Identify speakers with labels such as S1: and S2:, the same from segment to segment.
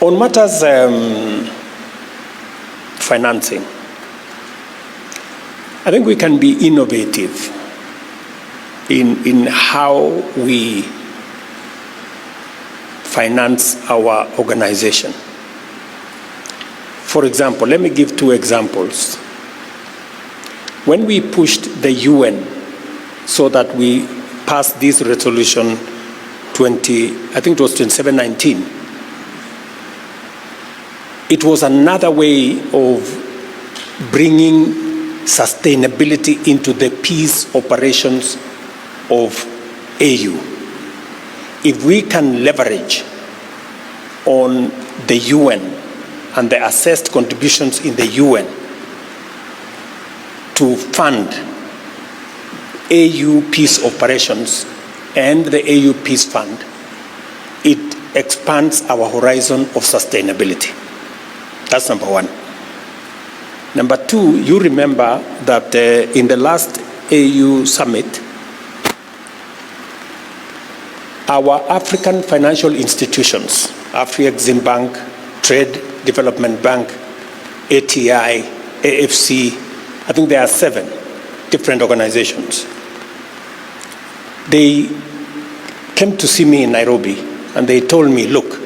S1: On matters financing, I think we can be innovative in how we finance our organization. For example, let me give two examples. When we pushed the UN so that we passed this resolution 2719, it was another way of bringing sustainability into the peace operations of AU. If we can leverage on the UN and the assessed contributions in the UN to fund AU peace operations and the AU Peace Fund, it expands our horizon of sustainability. That's number one. Number two, you remember that in the last AU summit, our African financial institutions, Afrexim Bank, Trade Development Bank, ATI, AFC, I think there are 7 different organizations. They came to see me in Nairobi and they told me, look,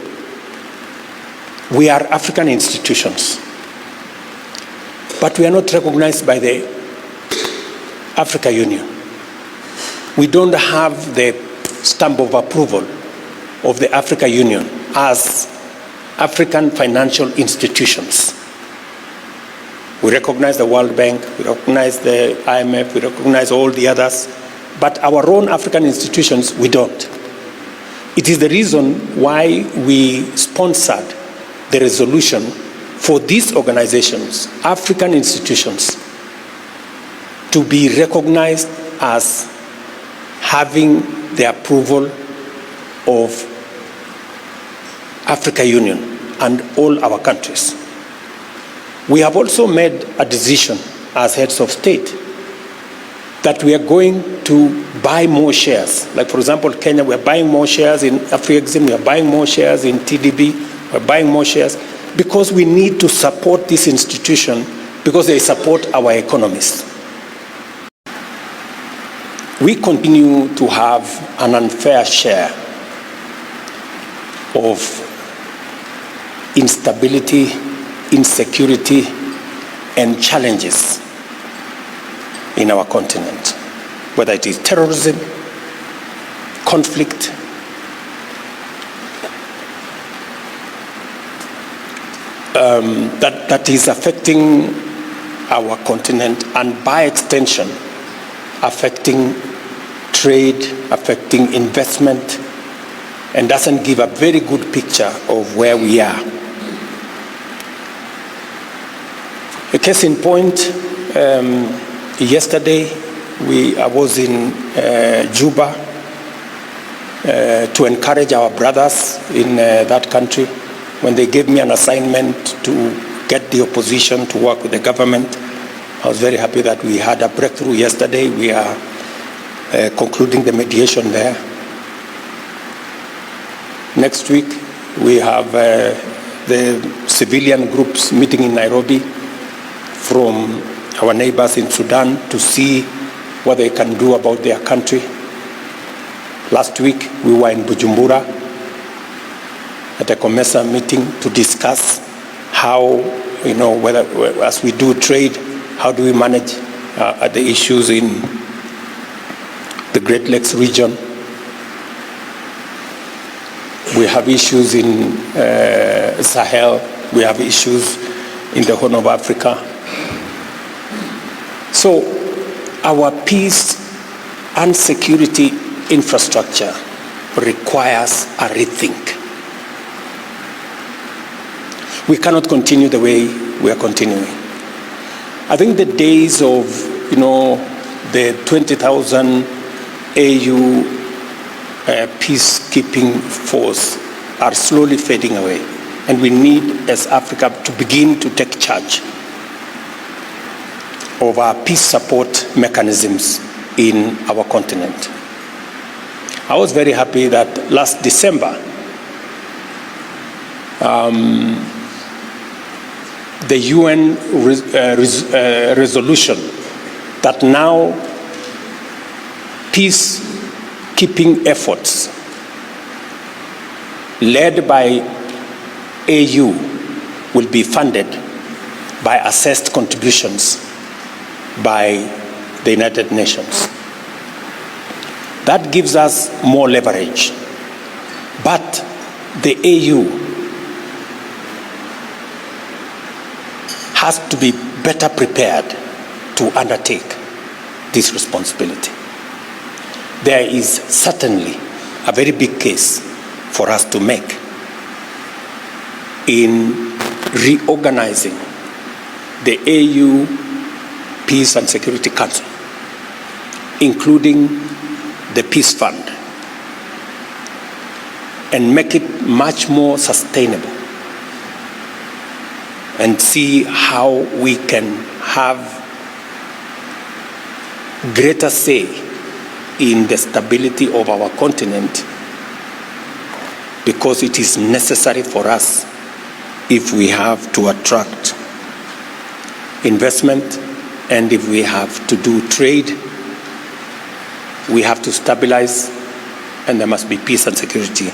S1: we are African institutions, but we are not recognized by the Africa Union. We don't have the stamp of approval of the Africa Union as African financial institutions. We recognize the World Bank, we recognize the IMF, we recognize all the others, but our own African institutions, we don't. It is the reason why we sponsored the resolution for these organizations, African institutions, to be recognized as having the approval of Africa Union and all our countries. We have also made a decision as heads of state that we are going to buy more shares. Like, for example, Kenya, we are buying more shares in Afrexim, we are buying more shares in TDB, we're buying more shares because we need to support this institution because they support our economies. We continue to have an unfair share of instability, insecurity, and challenges in our continent, whether it is terrorism, conflict, that is affecting our continent and by extension affecting trade, affecting investment, and doesn't give a very good picture of where we are. A case in point, yesterday I was in Juba to encourage our brothers in that country when they gave me an assignment to get the opposition to work with the government. I was very happy that we had a breakthrough yesterday. We are concluding the mediation there. Next week, we have the civilian groups meeting in Nairobi from our neighbors in Sudan to see what they can do about their country. Last week, we were in Bujumbura at a COMESA meeting to discuss how, whether as we do trade, how do we manage the issues in the Great Lakes region. We have issues in Sahel. We have issues in the Horn of Africa. So our peace and security infrastructure requires a rethink. We cannot continue the way we are continuing. I think the days of, the 20,000 AU peacekeeping force are slowly fading away. And we need, as Africa, to begin to take charge of our peace support mechanisms in our continent. I was very happy that last December, the UN resolution that now peacekeeping efforts led by AU will be funded by assessed contributions by the United Nations. That gives us more leverage. But the AU has to be better prepared to undertake this responsibility. There is certainly a very big case for us to make in reorganizing the AU Peace and Security Council, including the Peace Fund, and make it much more sustainable, and see how we can have greater say in the stability of our continent, because it is necessary for us if we have to attract investment and if we have to do trade. We have to stabilize, and there must be peace and security